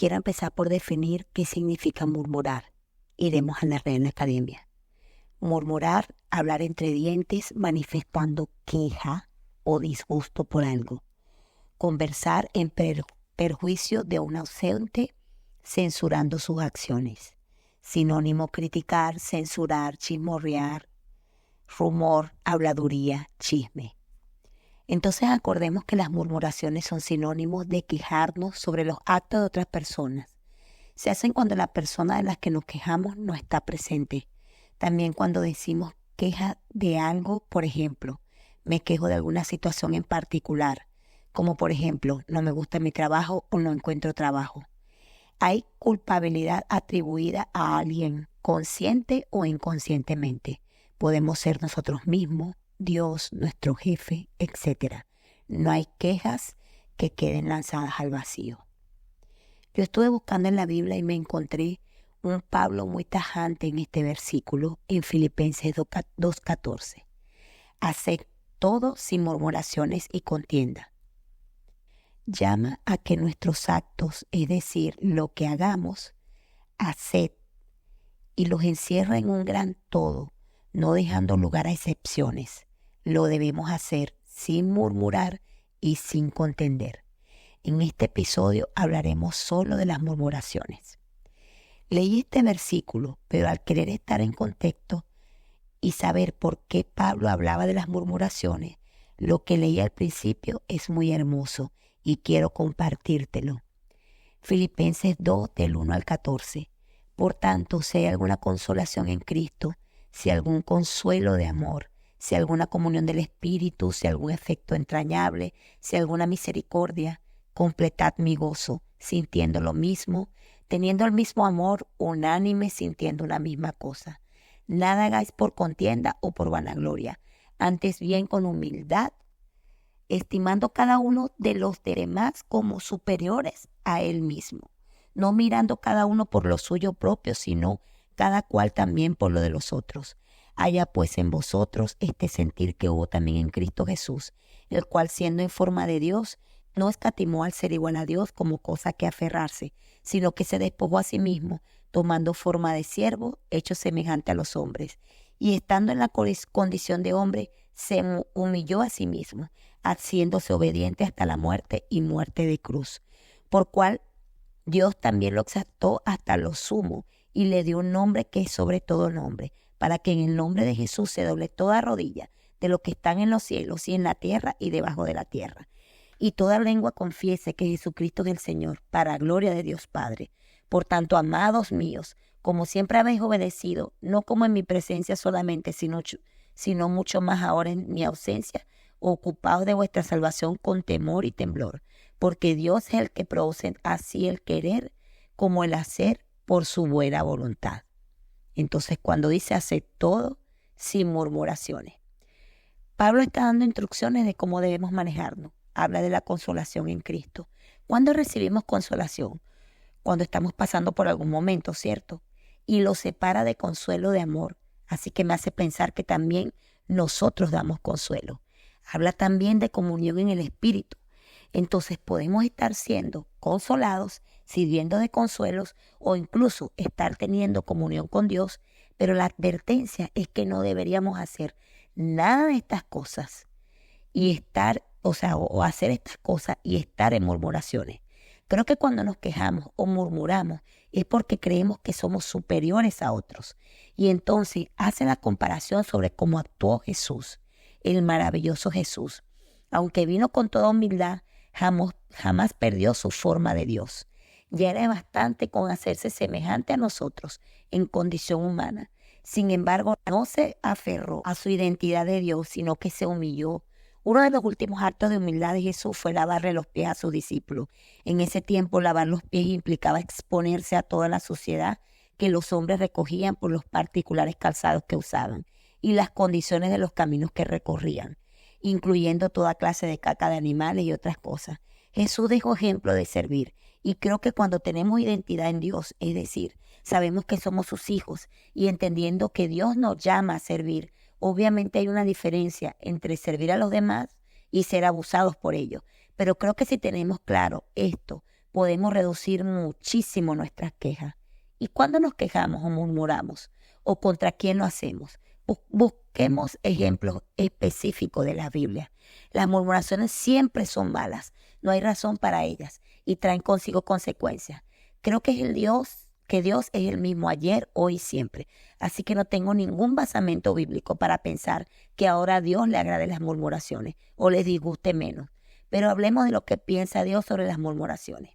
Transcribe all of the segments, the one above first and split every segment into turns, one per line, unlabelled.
quiero empezar por definir qué significa murmurar. Iremos a la Reina Academia. Murmurar, hablar entre dientes, manifestando queja o disgusto por algo. Conversar en perjuicio de un ausente, censurando sus acciones. Sinónimo: criticar, censurar, chismorrear, rumor, habladuría, chisme. Entonces acordemos que las murmuraciones son sinónimos de quejarnos sobre los actos de otras personas. Se hacen cuando la persona de la que nos quejamos no está presente. También cuando decimos queja de algo, por ejemplo, me quejo de alguna situación en particular, como por ejemplo, no me gusta mi trabajo o no encuentro trabajo. Hay culpabilidad atribuida a alguien, consciente o inconscientemente. Podemos ser nosotros mismos, Dios, nuestro jefe, etc. No hay quejas que queden lanzadas al vacío. Yo estuve buscando en la Biblia y me encontré un Pablo muy tajante en este versículo en Filipenses 2:14. Haced todo sin murmuraciones y contienda. Llama a que nuestros actos, es decir, lo que hagamos, haced, y los encierra en un gran todo, no dejando lugar a excepciones. Lo debemos hacer sin murmurar y sin contender. En este episodio hablaremos solo de las murmuraciones. Leí este versículo, pero al querer estar en contexto y saber por qué Pablo hablaba de las murmuraciones, lo que leí al principio es muy hermoso y quiero compartírtelo. Filipenses 2, del 1 al 14. Por tanto, si hay alguna consolación en Cristo, si algún consuelo de amor, si alguna comunión del Espíritu, si algún afecto entrañable, si alguna misericordia, completad mi gozo, sintiendo lo mismo, teniendo el mismo amor, unánime, sintiendo una misma cosa. Nada hagáis por contienda o por vanagloria, antes bien con humildad, estimando cada uno de los demás como superiores a él mismo, no mirando cada uno por lo suyo propio, sino cada cual también por lo de los otros. Haya pues en vosotros este sentir que hubo también en Cristo Jesús, el cual siendo en forma de Dios, no escatimó al ser igual a Dios como cosa que aferrarse, sino que se despojó a sí mismo, tomando forma de siervo, hecho semejante a los hombres. Y estando en la condición de hombre, se humilló a sí mismo, haciéndose obediente hasta la muerte y muerte de cruz. Por cual Dios también lo exaltó hasta lo sumo, y le dio un nombre que es sobre todo nombre, para que en el nombre de Jesús se doble toda rodilla de los que están en los cielos y en la tierra y debajo de la tierra. Y toda lengua confiese que Jesucristo es el Señor, para gloria de Dios Padre. Por tanto, amados míos, como siempre habéis obedecido, no como en mi presencia solamente, sino mucho más ahora en mi ausencia, ocupados de vuestra salvación con temor y temblor, porque Dios es el que produce así el querer como el hacer por su buena voluntad. Entonces, cuando dice hacer todo sin murmuraciones, Pablo está dando instrucciones de cómo debemos manejarnos. Habla de la consolación en Cristo. ¿Cuándo recibimos consolación? Cuando estamos pasando por algún momento, ¿cierto? Y lo separa de consuelo de amor. Así que me hace pensar que también nosotros damos consuelo. Habla también de comunión en el Espíritu. Entonces podemos estar siendo consolados, sirviendo de consuelos o incluso estar teniendo comunión con Dios, pero la advertencia es que no deberíamos hacer nada de estas cosas y estar, o hacer estas cosas y estar en murmuraciones. Creo que cuando nos quejamos o murmuramos es porque creemos que somos superiores a otros. Y entonces hace la comparación sobre cómo actuó Jesús, el maravilloso Jesús. Aunque vino con toda humildad, jamás perdió su forma de Dios. Ya era bastante con hacerse semejante a nosotros en condición humana. Sin embargo, no se aferró a su identidad de Dios, sino que se humilló. Uno de los últimos actos de humildad de Jesús fue lavarle los pies a sus discípulos. En ese tiempo, lavar los pies implicaba exponerse a toda la suciedad que los hombres recogían por los particulares calzados que usaban y las condiciones de los caminos que recorrían, incluyendo toda clase de caca de animales y otras cosas. Jesús dejó ejemplo de servir, y creo que cuando tenemos identidad en Dios, es decir, sabemos que somos sus hijos y entendiendo que Dios nos llama a servir, obviamente hay una diferencia entre servir a los demás y ser abusados por ellos. Pero creo que si tenemos claro esto, podemos reducir muchísimo nuestras quejas. ¿Y cuándo nos quejamos o murmuramos? ¿O contra quién lo hacemos? Busquemos ejemplos específicos de la Biblia. Las murmuraciones siempre son malas, no hay razón para ellas y traen consigo consecuencias. Creo que Dios es el mismo ayer, hoy y siempre. Así que no tengo ningún basamento bíblico para pensar que ahora a Dios le agrade las murmuraciones o les disguste menos. Pero hablemos de lo que piensa Dios sobre las murmuraciones.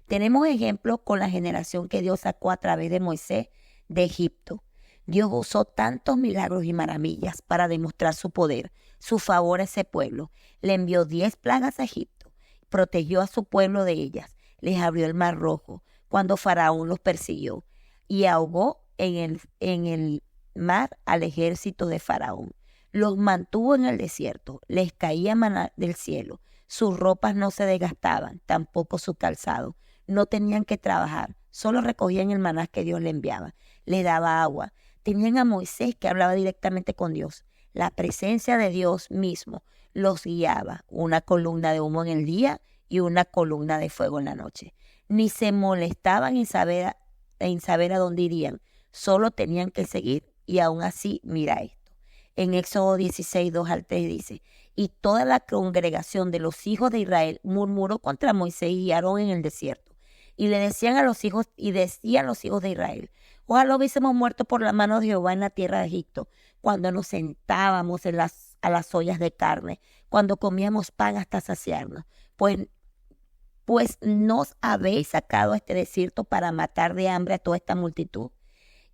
Tenemos ejemplos con la generación que Dios sacó a través de Moisés de Egipto. Dios usó tantos milagros y maravillas para demostrar su poder, su favor a ese pueblo. Le envió 10 plagas a Egipto, protegió a su pueblo de ellas, les abrió el mar rojo cuando Faraón los persiguió y ahogó en el mar al ejército de Faraón. Los mantuvo en el desierto, les caía maná del cielo, sus ropas no se desgastaban, tampoco su calzado. No tenían que trabajar, solo recogían el maná que Dios le enviaba, le daba agua. Tenían a Moisés que hablaba directamente con Dios. La presencia de Dios mismo los guiaba, una columna de humo en el día y una columna de fuego en la noche. Ni se molestaban en saber a dónde irían, solo tenían que seguir y aún así, mira esto. En Éxodo 16, 2 al 3 dice, y toda la congregación de los hijos de Israel murmuró contra Moisés y Aarón en el desierto. Y decían los hijos de Israel, ojalá hubiésemos muerto por la mano de Jehová en la tierra de Egipto, cuando nos sentábamos a las ollas de carne, cuando comíamos pan hasta saciarnos. Pues nos habéis sacado a este desierto para matar de hambre a toda esta multitud.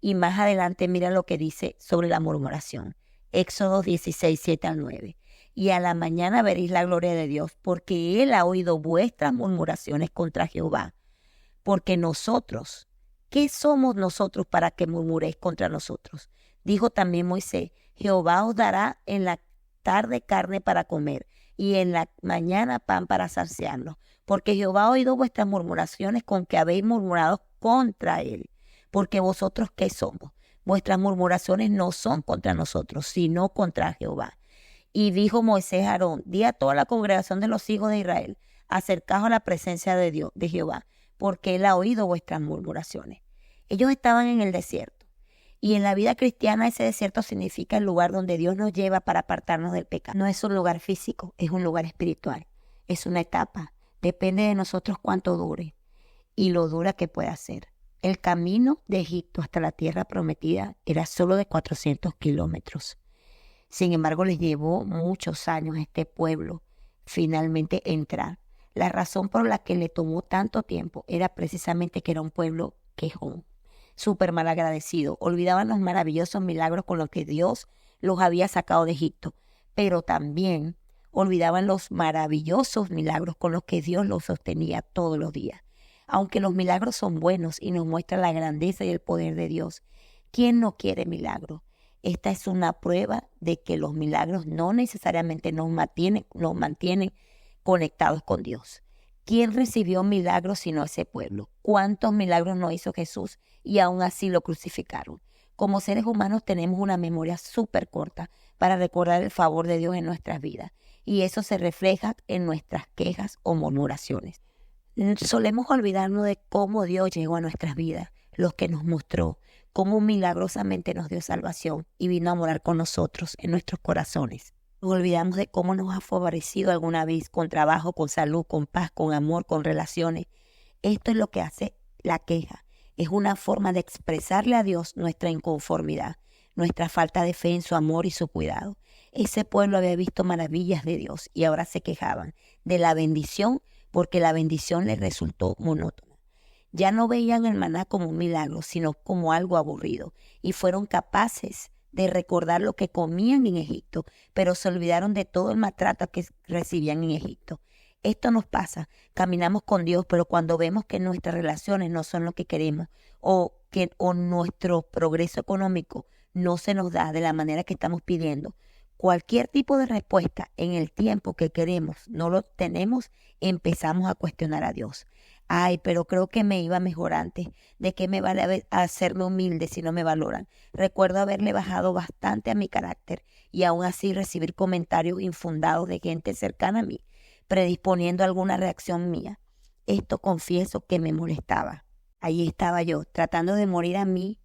Y más adelante mira lo que dice sobre la murmuración. Éxodo 16, 7 al 9. Y a la mañana veréis la gloria de Dios, porque Él ha oído vuestras murmuraciones contra Jehová. Porque nosotros, ¿qué somos nosotros para que murmuréis contra nosotros? Dijo también Moisés, Jehová os dará en la tarde carne para comer, y en la mañana pan para saciarnos. Porque Jehová ha oído vuestras murmuraciones con que habéis murmurado contra Él. Porque vosotros, ¿qué somos? Vuestras murmuraciones no son contra nosotros, sino contra Jehová. Y dijo Moisés a Aarón, di a toda la congregación de los hijos de Israel, acercaos a la presencia de Dios, de Jehová, porque Él ha oído vuestras murmuraciones. Ellos estaban en el desierto. Y en la vida cristiana ese desierto significa el lugar donde Dios nos lleva para apartarnos del pecado. No es un lugar físico, es un lugar espiritual. Es una etapa. Depende de nosotros cuánto dure y lo dura que pueda ser. El camino de Egipto hasta la tierra prometida era solo de 400 kilómetros. Sin embargo, les llevó muchos años a este pueblo finalmente entrar. La razón por la que le tomó tanto tiempo era precisamente que era un pueblo quejón, súper mal agradecido. Olvidaban los maravillosos milagros con los que Dios los había sacado de Egipto, pero también olvidaban los maravillosos milagros con los que Dios los sostenía todos los días. Aunque los milagros son buenos y nos muestran la grandeza y el poder de Dios, ¿quién no quiere milagros? Esta es una prueba de que los milagros no necesariamente nos mantienen conectados con Dios. ¿Quién recibió milagros sino ese pueblo? ¿Cuántos milagros no hizo Jesús y aún así lo crucificaron? Como seres humanos tenemos una memoria súper corta para recordar el favor de Dios en nuestras vidas y eso se refleja en nuestras quejas o murmuraciones. Solemos olvidarnos de cómo Dios llegó a nuestras vidas, lo que nos mostró, cómo milagrosamente nos dio salvación y vino a morar con nosotros en nuestros corazones. Nos olvidamos de cómo nos ha favorecido alguna vez con trabajo, con salud, con paz, con amor, con relaciones. Esto es lo que hace la queja. Es una forma de expresarle a Dios nuestra inconformidad, nuestra falta de fe en su amor y su cuidado. Ese pueblo había visto maravillas de Dios y ahora se quejaban de la bendición porque la bendición les resultó monótona. Ya no veían el maná como un milagro, sino como algo aburrido y fueron capaces de recordar lo que comían en Egipto, pero se olvidaron de todo el maltrato que recibían en Egipto. Esto nos pasa, caminamos con Dios, pero cuando vemos que nuestras relaciones no son lo que queremos o nuestro progreso económico no se nos da de la manera que estamos pidiendo, cualquier tipo de respuesta en el tiempo que queremos no lo tenemos, empezamos a cuestionar a Dios. Ay, pero creo que me iba mejor antes. ¿De qué me vale hacerme humilde si no me valoran? Recuerdo haberle bajado bastante a mi carácter y aún así recibir comentarios infundados de gente cercana a mí, predisponiendo alguna reacción mía. Esto confieso que me molestaba. Allí estaba yo, tratando de morir a mí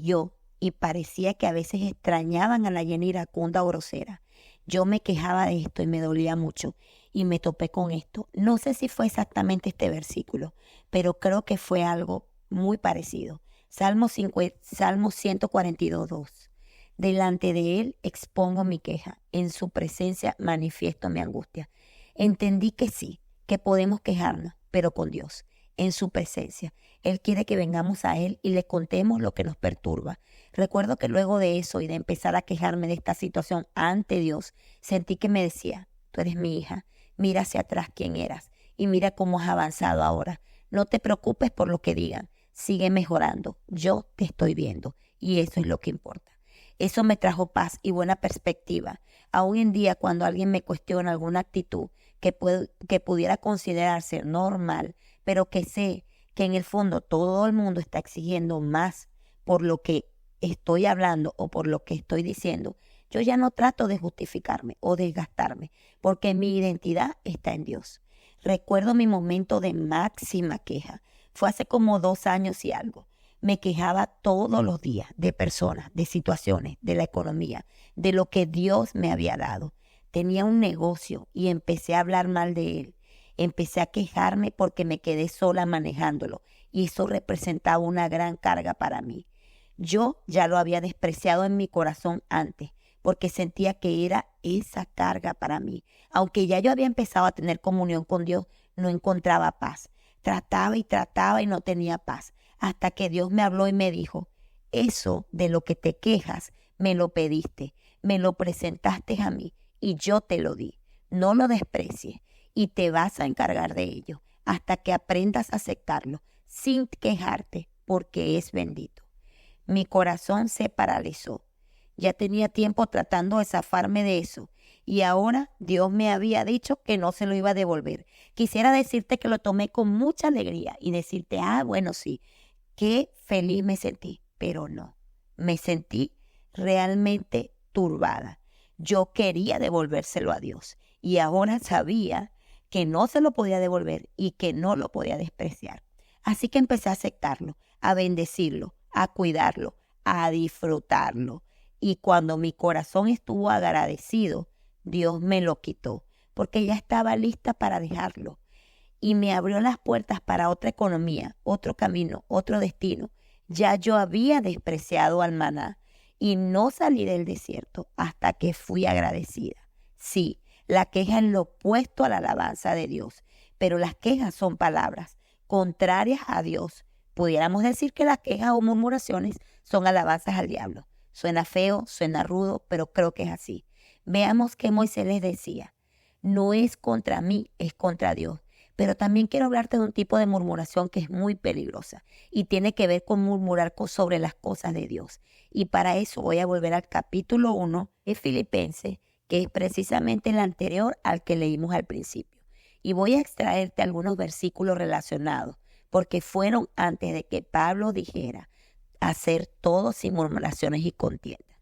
yo, y parecía que a veces extrañaban a la Jenny iracunda o grosera. Yo me quejaba de esto y me dolía mucho, y me topé con esto. No sé si fue exactamente este versículo, pero creo que fue algo muy parecido. Salmo 142, 2. Delante de él expongo mi queja, en su presencia manifiesto mi angustia. Entendí que sí, que podemos quejarnos, pero con Dios, en su presencia. Él quiere que vengamos a Él y le contemos lo que nos perturba. Recuerdo que luego de eso y de empezar a quejarme de esta situación ante Dios, sentí que me decía: tú eres mi hija, mira hacia atrás quién eras y mira cómo has avanzado ahora. No te preocupes por lo que digan, sigue mejorando, yo te estoy viendo y eso es lo que importa. Eso me trajo paz y buena perspectiva. Aún en día, cuando alguien me cuestiona alguna actitud que pudiera considerarse normal, pero que sé que en el fondo todo el mundo está exigiendo más por lo que estoy hablando o por lo que estoy diciendo, yo ya no trato de justificarme o desgastarme, porque mi identidad está en Dios. Recuerdo mi momento de máxima queja. Fue hace como 2 años y algo. Me quejaba todos los días de personas, de situaciones, de la economía, de lo que Dios me había dado. Tenía un negocio y empecé a hablar mal de él. Empecé a quejarme porque me quedé sola manejándolo y eso representaba una gran carga para mí. Yo ya lo había despreciado en mi corazón antes porque sentía que era esa carga para mí. Aunque ya yo había empezado a tener comunión con Dios, no encontraba paz. Trataba y no tenía paz. Hasta que Dios me habló y me dijo: eso de lo que te quejas, me lo pediste, me lo presentaste a mí y yo te lo di. No lo desprecies y te vas a encargar de ello hasta que aprendas a aceptarlo sin quejarte, porque es bendito. Mi corazón se paralizó. Ya tenía tiempo tratando de zafarme de eso y ahora Dios me había dicho que no se lo iba a devolver. Quisiera decirte que lo tomé con mucha alegría y decirte: bueno, sí, qué feliz me sentí, pero no, me sentí realmente turbada. Yo quería devolvérselo a Dios y ahora sabía que no se lo podía devolver y que no lo podía despreciar. Así que empecé a aceptarlo, a bendecirlo, a cuidarlo, a disfrutarlo. Y cuando mi corazón estuvo agradecido, Dios me lo quitó, porque ya estaba lista para dejarlo. Y me abrió las puertas para otra economía, otro camino, otro destino. Ya yo había despreciado al maná y no salí del desierto hasta que fui agradecida. Sí, la queja es lo opuesto a la alabanza de Dios, pero las quejas son palabras contrarias a Dios. Pudiéramos decir que las quejas o murmuraciones son alabanzas al diablo. Suena feo, suena rudo, pero creo que es así. Veamos que Moisés les decía: no es contra mí, es contra Dios. Pero también quiero hablarte de un tipo de murmuración que es muy peligrosa y tiene que ver con murmurar sobre las cosas de Dios. Y para eso voy a volver al capítulo 1 de Filipenses, que es precisamente el anterior al que leímos al principio. Y voy a extraerte algunos versículos relacionados, porque fueron antes de que Pablo dijera: hacer todo sin murmuraciones y contiendas.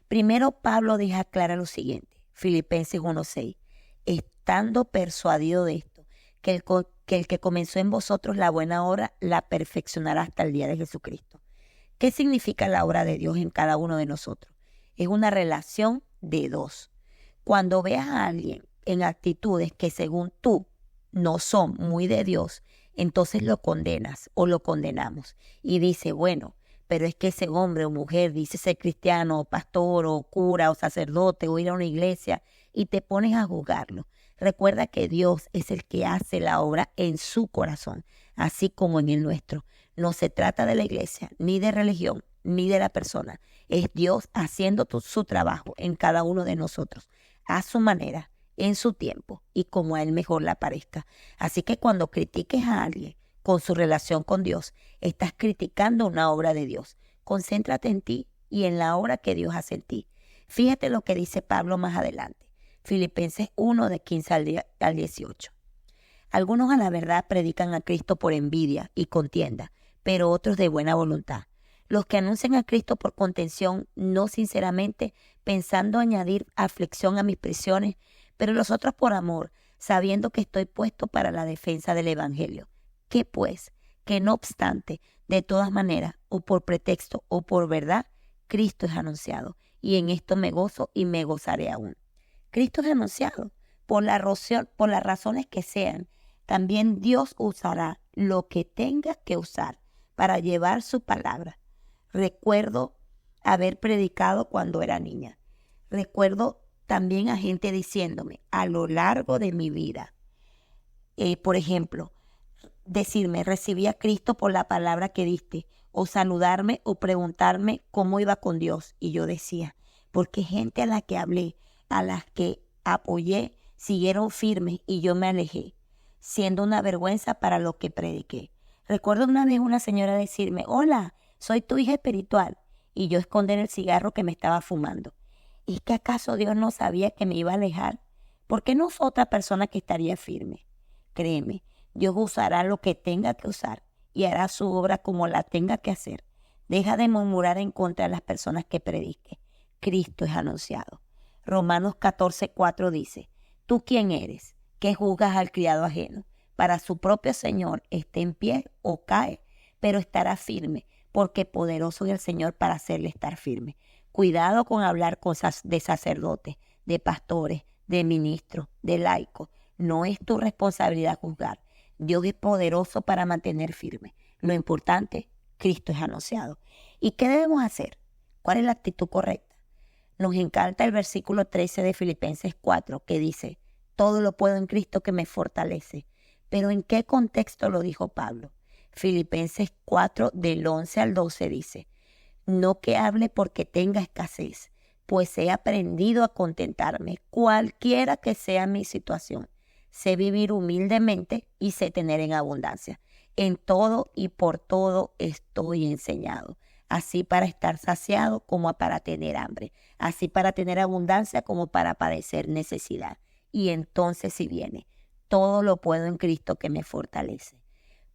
Primero, Pablo deja clara lo siguiente, Filipenses 1:6, estando persuadido de esto, que el que comenzó en vosotros la buena obra la perfeccionará hasta el día de Jesucristo. ¿Qué significa la obra de Dios en cada uno de nosotros? Es una relación de dos. Cuando veas a alguien en actitudes que según tú no son muy de Dios, entonces lo condenas o lo condenamos y dice: bueno, pero es que ese hombre o mujer dice ser cristiano o pastor o cura o sacerdote o ir a una iglesia, y te pones a juzgarlo. Recuerda que Dios es el que hace la obra en su corazón, así como en el nuestro. No se trata de la iglesia, ni de religión, ni de la persona. Es Dios haciendo su trabajo en cada uno de nosotros, a su manera, en su tiempo y como a Él mejor le parezca. Así que cuando critiques a alguien con su relación con Dios, estás criticando una obra de Dios. Concéntrate en ti y en la obra que Dios hace en ti. Fíjate lo que dice Pablo más adelante. Filipenses 1, de 15 al 18. Algunos a la verdad predican a Cristo por envidia y contienda, pero otros de buena voluntad. Los que anuncian a Cristo por contención, no sinceramente, pensando añadir aflicción a mis prisiones, pero los otros por amor, sabiendo que estoy puesto para la defensa del evangelio. ¿Qué pues? Que no obstante, de todas maneras, o por pretexto o por verdad, Cristo es anunciado, y en esto me gozo y me gozaré aún. Cristo es anunciado por las razones que sean. También Dios usará lo que tenga que usar para llevar su palabra. Recuerdo haber predicado cuando era niña. Recuerdo también a gente diciéndome a lo largo de mi vida, por ejemplo, decirme, recibí a Cristo por la palabra que diste, o saludarme o preguntarme cómo iba con Dios. Y yo decía, porque gente a la que hablé, a las que apoyé, siguieron firmes y yo me alejé, siendo una vergüenza para lo que prediqué. Recuerdo una vez una señora decirme, hola, soy tu hija espiritual, y yo esconder el cigarro que me estaba fumando. ¿Y que acaso Dios no sabía que me iba a alejar? ¿Por qué no fue otra persona que estaría firme? Créeme, Dios usará lo que tenga que usar y hará su obra como la tenga que hacer. Deja de murmurar en contra de las personas que predique. Cristo es anunciado. Romanos 14:4 dice, ¿tú quién eres, que juzgas al criado ajeno? Para su propio Señor esté en pie o cae, pero estará firme, porque poderoso es el Señor para hacerle estar firme. Cuidado con hablar cosas de sacerdotes, de pastores, de ministros, de laicos. No es tu responsabilidad juzgar. Dios es poderoso para mantener firme. Lo importante, Cristo es anunciado. ¿Y qué debemos hacer? ¿Cuál es la actitud correcta? Nos encanta el versículo 13 de Filipenses 4, que dice, todo lo puedo en Cristo que me fortalece. Pero ¿en qué contexto lo dijo Pablo? Filipenses 4, del 11 al 12 dice, no que hable porque tenga escasez, pues he aprendido a contentarme, cualquiera que sea mi situación. Sé vivir humildemente y sé tener en abundancia. En todo y por todo estoy enseñado, así para estar saciado como para tener hambre, así para tener abundancia como para padecer necesidad. Y entonces si viene, todo lo puedo en Cristo que me fortalece.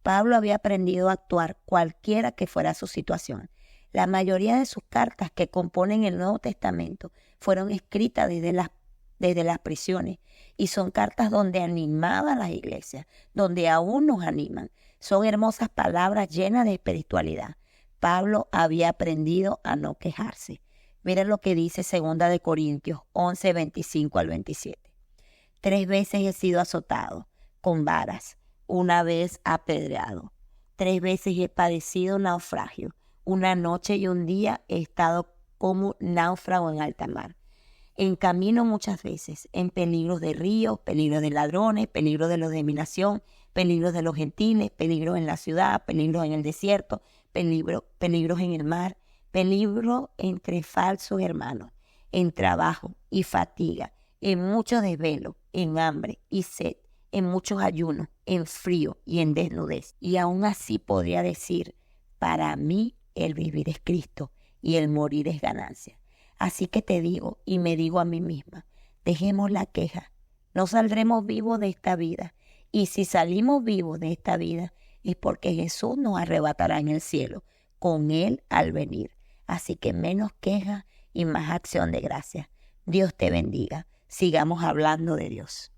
Pablo había aprendido a actuar cualquiera que fuera su situación. La mayoría de sus cartas que componen el Nuevo Testamento fueron escritas desde las prisiones y son cartas donde animaba a las iglesias, donde aún nos animan. Son hermosas palabras llenas de espiritualidad. Pablo había aprendido a no quejarse. Miren lo que dice 2 de Corintios 11, 25 al 27. 3 veces he sido azotado con varas, una vez apedreado. 3 veces he padecido naufragio. Una noche y un día he estado como náufrago en alta mar. En camino muchas veces, en peligros de ríos, peligros de ladrones, peligros de los de mi nación, peligros de los gentiles, peligros en la ciudad, peligros en el desierto, peligros en el mar, peligro entre falsos hermanos, en trabajo y fatiga, en mucho desvelo, en hambre y sed, en muchos ayunos, en frío y en desnudez. Y aún así podría decir, para mí el vivir es Cristo y el morir es ganancia. Así que te digo y me digo a mí misma, dejemos la queja, no saldremos vivos de esta vida. Y si salimos vivos de esta vida es porque Jesús nos arrebatará en el cielo con Él al venir. Así que menos queja y más acción de gracias. Dios te bendiga. Sigamos hablando de Dios.